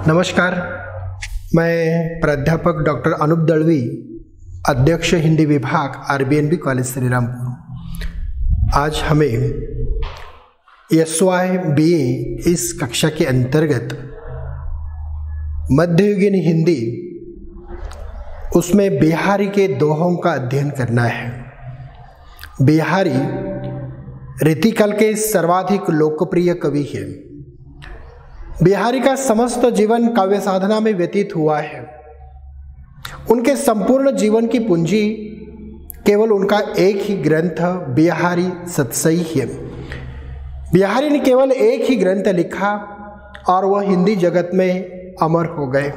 नमस्कार, मैं प्राध्यापक डॉक्टर अनूप दलवी, अध्यक्ष हिंदी विभाग RBNB कॉलेज श्रीरामपुर। आज हमें SY BA इस कक्षा के अंतर्गत मध्ययुगीन हिंदी उसमें बिहारी के दोहों का अध्ययन करना है। बिहारी रीतिकाल के सर्वाधिक लोकप्रिय कवि हैं। बिहारी का समस्त जीवन काव्य साधना में व्यतीत हुआ है। उनके संपूर्ण जीवन की पूंजी केवल उनका एक ही ग्रंथ बिहारी सतसई है। बिहारी ने केवल एक ही ग्रंथ लिखा और वह हिंदी जगत में अमर हो गए।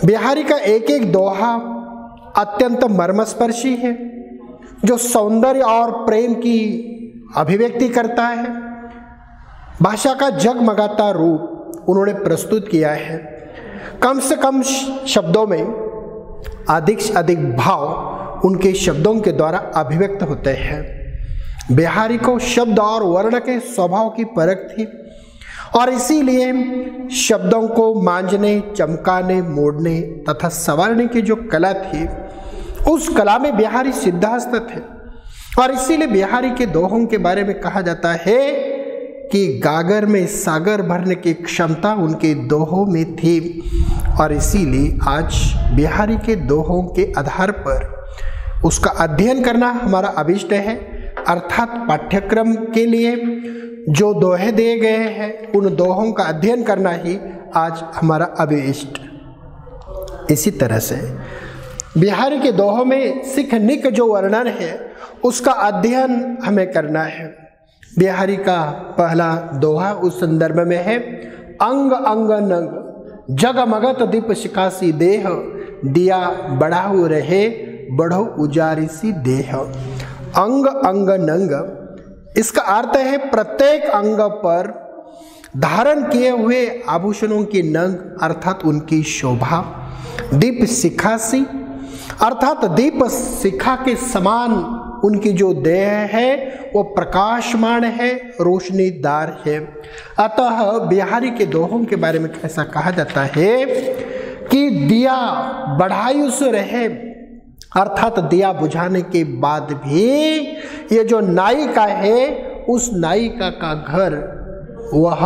बिहारी का एक एक दोहा अत्यंत मर्मस्पर्शी है, जो सौंदर्य और प्रेम की अभिव्यक्ति करता है। भाषा का जगमगाता रूप उन्होंने प्रस्तुत किया है। कम से कम शब्दों में अधिक से अधिक भाव उनके शब्दों के द्वारा अभिव्यक्त होते हैं। बिहारी को शब्द और वर्ण के स्वभाव की परख थी और इसीलिए शब्दों को मांझने, चमकाने, मोड़ने तथा संवारने की जो कला थी, उस कला में बिहारी सिद्धहस्त थे। और इसीलिए बिहारी के दोहों के बारे में कहा जाता है कि गागर में सागर भरने की क्षमता उनके दोहों में थी। और इसीलिए आज बिहारी के दोहों के आधार पर उसका अध्ययन करना हमारा अभिष्ट है। अर्थात पाठ्यक्रम के लिए जो दोहे दिए गए हैं, उन दोहों का अध्ययन करना ही आज हमारा अभिष्ट। इसी तरह से बिहारी के दोहों में सिख निक जो वर्णन है, उसका अध्ययन हमें करना है। बिहारी का पहला दोहा उस संदर्भ में है, अंग अंग नंग जगमगत दीप शिकासी देह, दिया बढ़ाऊ रहे बढ़ो उजारी सी देह। अंग अंग नंग, इसका अर्थ है प्रत्येक अंग पर धारण किए हुए आभूषणों की नंग अर्थात उनकी शोभा। दीप शिखासी अर्थात दीप शिखा के समान उनकी जो देह है वो प्रकाशमान है, रोशनीदार है। अतः बिहारी के दोहों के बारे में ऐसा कहा जाता है कि दिया बढ़ायु से रहे, अर्थात दिया बुझाने के बाद भी ये जो नायिका है, उस नायिका का घर, वह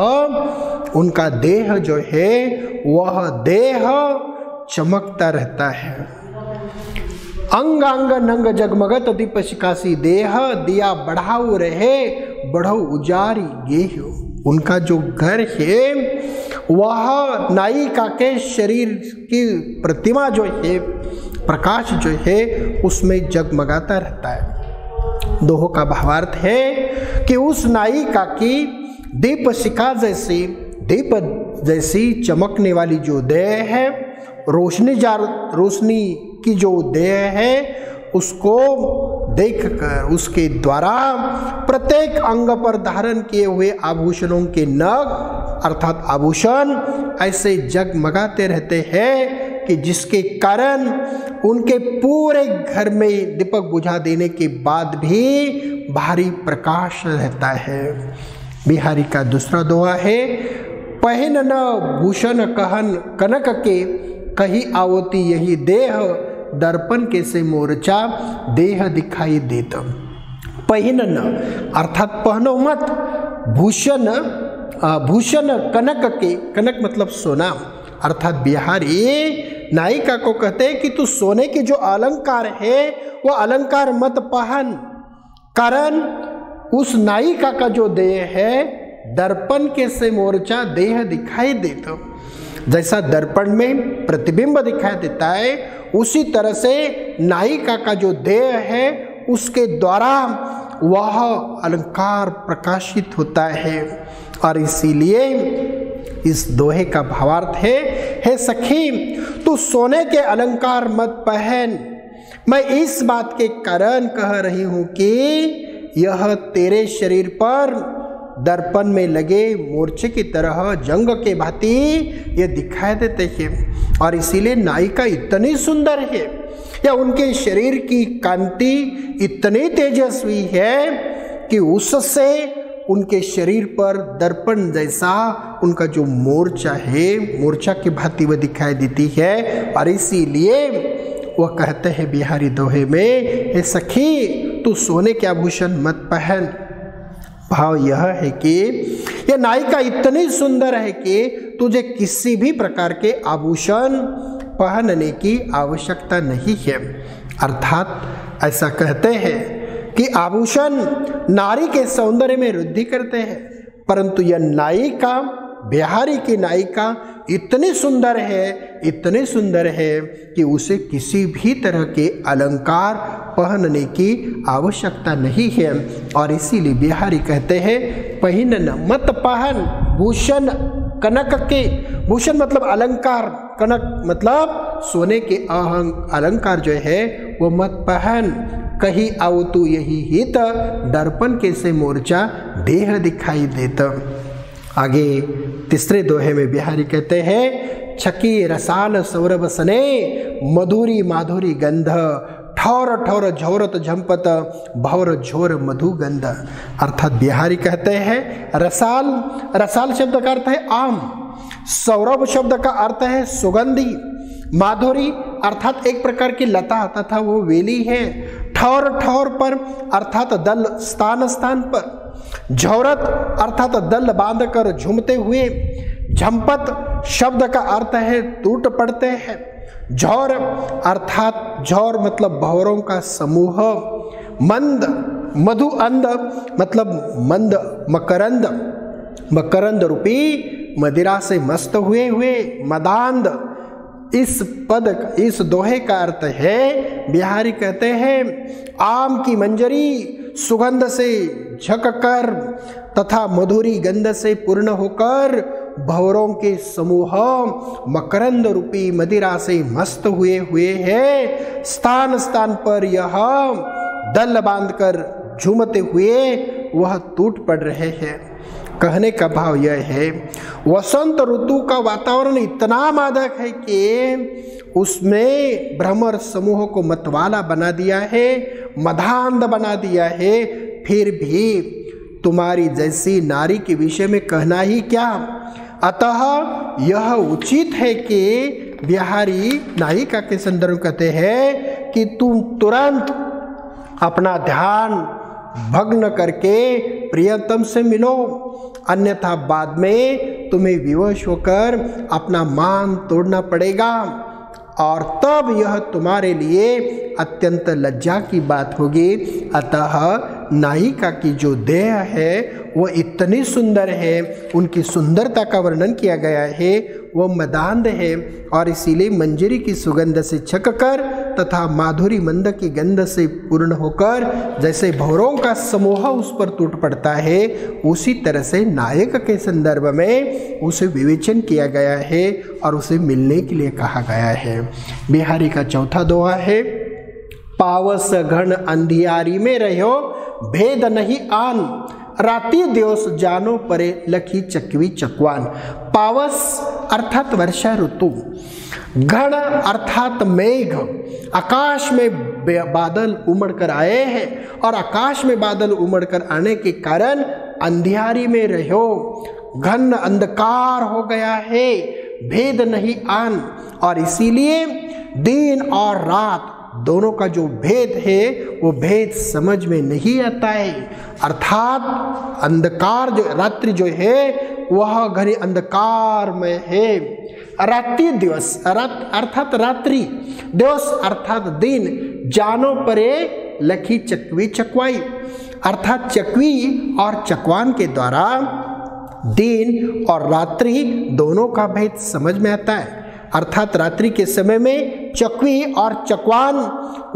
उनका देह जो है, वह देह चमकता रहता है। अंग अंग नंग जगमगत दीप शिकासी देह, दिया बढ़ाऊ रहे बढ़ो उजारी गेह। उनका जो घर है, वह नायिका के शरीर की प्रतिमा जो है, प्रकाश जो है, उसमें जगमगाता रहता है। दोहों का भावार्थ है कि उस नायिका की दीप शिखा जैसी, दीप जैसी चमकने वाली जो देह है, रोशनी की जो देह है, उसको देखकर उसके द्वारा प्रत्येक अंग पर धारण किए हुए आभूषणों के नग अर्थात आभूषण ऐसे जगमगाते रहते हैं कि जिसके कारण उनके पूरे घर में दीपक बुझा देने के बाद भी भारी प्रकाश रहता है। बिहारी का दूसरा दोहा है, पहिन न भूषण कहन कनक के, कही आवती यही देह, दर्पण के से मोर्चा देह दिखाई देता। पहिन न अर्थात पहनो मत, भूषण भूषण कनक के, कनक मतलब सोना, अर्थात बिहारी नायिका को कहते हैं कि तू सोने के जो अलंकार है, वो अलंकार मत पहन, कारण उस नायिका का जो देह है, दर्पण के से मोर्चा देह दिखाई देता। जैसा दर्पण में प्रतिबिंब दिखाई देता है, उसी तरह से नायिका का जो देह है, उसके द्वारा वह अलंकार प्रकाशित होता है। और इसीलिए इस दोहे का भावार्थ है, हे सखी तू सोने के अलंकार मत पहन, मैं इस बात के कारण कह रही हूँ कि यह तेरे शरीर पर दर्पण में लगे मोर्चे की तरह जंग के भांति ये दिखाई देते हैं। और इसीलिए नायिका इतनी सुंदर है, या उनके शरीर की कांति इतनी तेजस्वी है कि उससे उनके शरीर पर दर्पण जैसा उनका जो मोर्चा है, मोर्चा की भांति वह दिखाई देती है। और इसीलिए वह कहते हैं बिहारी दोहे में, हे सखी तू सोने के आभूषण मत पहन। भाव यह है कि यह नायिका इतनी सुंदर है कि तुझे किसी भी प्रकार के आभूषण पहनने की आवश्यकता नहीं है। अर्थात ऐसा कहते हैं कि आभूषण नारी के सौंदर्य में वृद्धि करते हैं, परंतु यह नायिका, बिहारी की नायिका इतनी सुंदर है कि उसे किसी भी तरह के अलंकार पहनने की आवश्यकता नहीं है। और इसीलिए बिहारी कहते हैं, पहिनन मत पहन भूषण कनक के। भूषण मतलब अलंकार, कनक मतलब सोने के अलंकार जो है वो मत पहन। कहीं आओ तू यही हित, दर्पण के से मोर्चा देह दिखाई देता। आगे तीसरे दोहे में बिहारी कहते हैं, छकी रसाल सौरभ सने मधुरी माधुरी गंध, ठौर ठौर झौरत झंपत भौर झोर मधु गंध। अर्थात बिहारी कहते हैं रसाल, रसाल शब्द का अर्थ है आम, सौरभ शब्द का अर्थ है सुगंधी, माधुरी अर्थात एक प्रकार की लता तथा वो वेली है, ठौर ठौर पर अर्थात दल स्थान स्थान पर, झौरत अर्थात दल बांधकर झूमते हुए, झंपत शब्द का अर्थ है टूट पड़ते हैं, झौर अर्थात झौर मतलब भौरों का समूह, मंद मधु अंध मतलब मंद मकरंद, मकरंद रूपी मदिरा से मस्त हुए मदांध। इस दोहे का अर्थ है, बिहारी कहते हैं आम की मंजरी सुगंध से झककर तथा मधुरी गंध से पूर्ण होकर भंवरों के समूह मकरंद रूपी मदिरा से मस्त हुए हैं। स्थान स्थान पर यह दल बांधकर झूमते हुए वह टूट पड़ रहे हैं। कहने का भाव यह है, वसंत ऋतु का वातावरण इतना मादक है कि उसमें भ्रमर समूह को मतवाला बना दिया है, मदांध बना दिया है। फिर भी तुम्हारी जैसी नारी के विषय में कहना ही क्या। अतः यह उचित है कि बिहारी नायिका के संदर्भ कहते हैं कि तुम तुरंत अपना ध्यान भग्न करके प्रियतम से मिलो, अन्यथा बाद में तुम्हें विवश होकर अपना मान तोड़ना पड़ेगा और तब यह तुम्हारे लिए अत्यंत लज्जा की बात होगी। अतः नायिका की जो देह है वह इतनी सुंदर है, उनकी सुंदरता का वर्णन किया गया है, वह मदांध है और इसीलिए मंजरी की सुगंध से छककर तथा माधुरी मंद की गंध से पूर्ण होकर जैसे भौरों का समूह उस पर टूट पड़ता है, उसी तरह से नायक के संदर्भ में उसे विवेचन किया गया है और उसे मिलने के लिए कहा गया है। बिहारी का चौथा दोहा है, पावस घन अंधियारी में रहो भेद नहीं आन, राति दिवस जानो परे लखी चकवी चकवान। पावस अर्थात वर्षा ऋतु, घन अर्थात मेघ, आकाश में बादल उमड़ कर आए हैं और आकाश में बादल उमड़ कर आने के कारण अंधियारी में रहो, घन अंधकार हो गया है, भेद नहीं आन। और इसीलिए दिन और रात दोनों का जो भेद है वो भेद समझ में नहीं आता है। अर्थात अंधकार जो रात्रि जो है वह घनी अंधकार में है। रात्रि दिवस अर्थात रात्रि, दिवस अर्थात दिन, जानो परे लखी चकवी चकवाई अर्थात चकवी और चकवान के द्वारा दिन और रात्रि दोनों का भेद समझ में आता है। अर्थात रात्रि के समय में चकवी और चकवान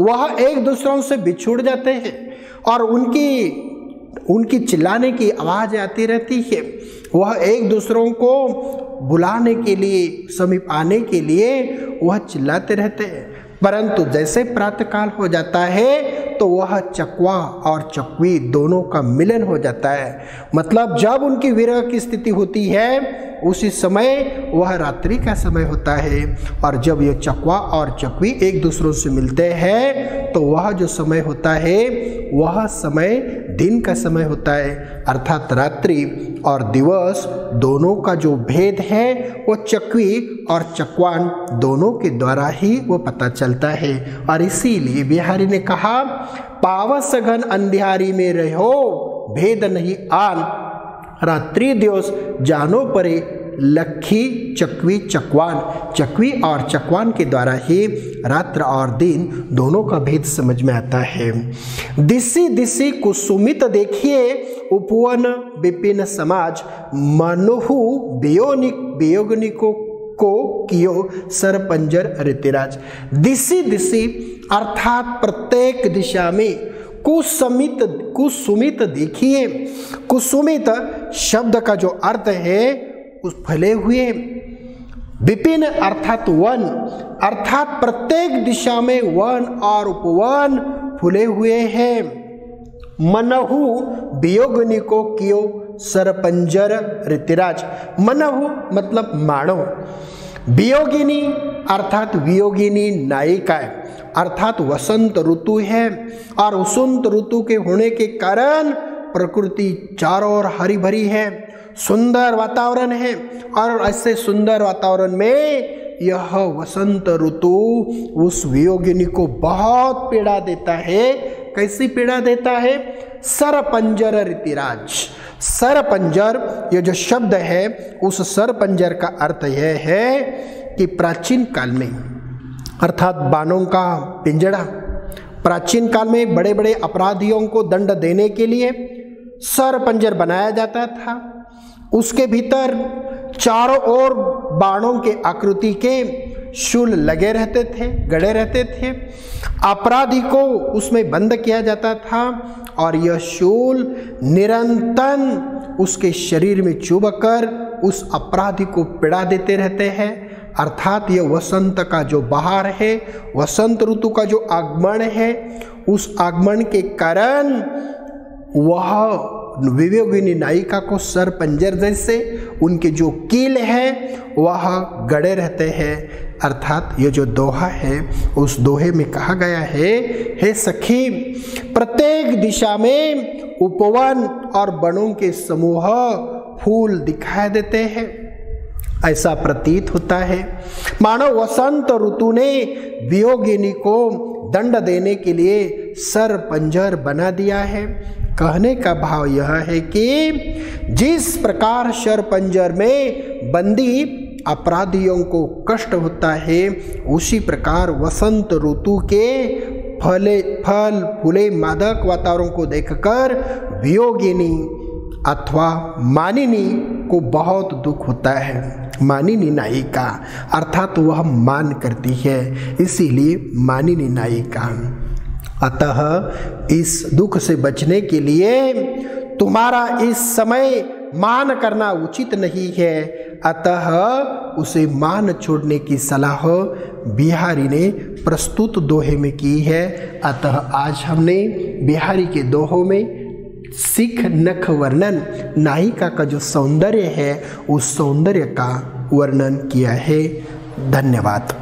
वह एक दूसरों से बिछुड़ जाते हैं और उनकी चिल्लाने की आवाज़ आती रहती है। वह एक दूसरों को बुलाने के लिए, समीप आने के लिए वह चिल्लाते रहते हैं। परंतु जैसे प्रातःकाल हो जाता है तो वह चकवा और चकवी दोनों का मिलन हो जाता है। मतलब जब उनकी विरह की स्थिति होती है उसी समय वह रात्रि का समय होता है और जब यह चकवा और चकवी एक दूसरों से मिलते हैं तो वह जो समय होता है वह समय दिन का समय होता है, अर्थात रात्रि और दिवस दोनों का जो भेद है वो चक्वी और चकवान दोनों के द्वारा ही वो पता चलता है। और इसीलिए बिहारी ने कहा, पावस घन अंधियारी में रहो भेद नहीं आन, रात्रि दिवस जानो परे लखी चक्वी चकवान। चक्वी और चकवान के द्वारा ही रात्र और दिन दोनों का भेद समझ में आता है। दिसी दिसी कुसुमित देखिए उपवन विपिन समाज, मनोहु वियोगनिको को कियो सरपंजर ऋतिराज। दिसी दिसी अर्थात प्रत्येक दिशा में, कुसुमित देखिए। कुसुमित शब्द का जो अर्थ है उस फैले हुए, विपिन अर्थात वन, अर्थात प्रत्येक दिशा में वन और उपवन फूले हुए हैं। मनहु वियोगनिको कियो सरपंजर ऋतिराज। मनहु मतलब मानव, वियोगिनी अर्थात वियोगिनी नायिका, अर्थात वसंत ऋतु है। और वसंत ऋतु के होने के कारण प्रकृति चारों ओर हरी भरी है, सुंदर वातावरण है। और ऐसे सुंदर वातावरण में यह वसंत ऋतु उस वियोगिनी को बहुत पीड़ा देता है। कैसी पीड़ा देता है? सरपंजर ऋतिराज। सरपंजर ये जो शब्द है, उस सरपंजर का अर्थ यह है कि प्राचीन काल में, अर्थात बाणों का पिंजड़ा, प्राचीन काल में बड़े बड़े अपराधियों को दंड देने के लिए सरपंजर बनाया जाता था। उसके भीतर चारों ओर बाणों के आकृति के शूल लगे रहते थे, गड़े रहते थे। अपराधी को उसमें बंद किया जाता था और यह शूल निरंतर उसके शरीर में चुभकर उस अपराधी को पीड़ा देते रहते हैं। अर्थात यह वसंत का जो बहार है, वसंत ऋतु का जो आगमन है, उस आगमन के कारण वह वियोगिनी नायिका को सरपंजर जैसे उनके जो कील है वह गड़े रहते हैं। अर्थात ये जो दोहा है, उस दोहे में कहा गया है, हे सखी, प्रत्येक दिशा में उपवन और वनों के समूह फूल दिखाई देते हैं, ऐसा प्रतीत होता है। मानो वसंत ऋतु ने वियोगिनी को दंड देने के लिए सरपंजर बना दिया है। कहने का भाव यह है कि जिस प्रकार सरपंजर में बंदी अपराधियों को कष्ट होता है, उसी प्रकार वसंत ऋतु के फल फूले मादक वातावरण को देखकर वियोगिनी अथवा मानिनी को बहुत दुख होता है। मानिनी नायिका अर्थात वह मान करती है, इसीलिए मानिनी नायिका। अतः इस दुख से बचने के लिए तुम्हारा इस समय मान करना उचित नहीं है, अतः उसे मान छोड़ने की सलाह बिहारी ने प्रस्तुत दोहे में की है। अतः आज हमने बिहारी के दोहों में सिख नख वर्णन, नायिका का जो सौंदर्य है, उस सौंदर्य का वर्णन किया है। धन्यवाद।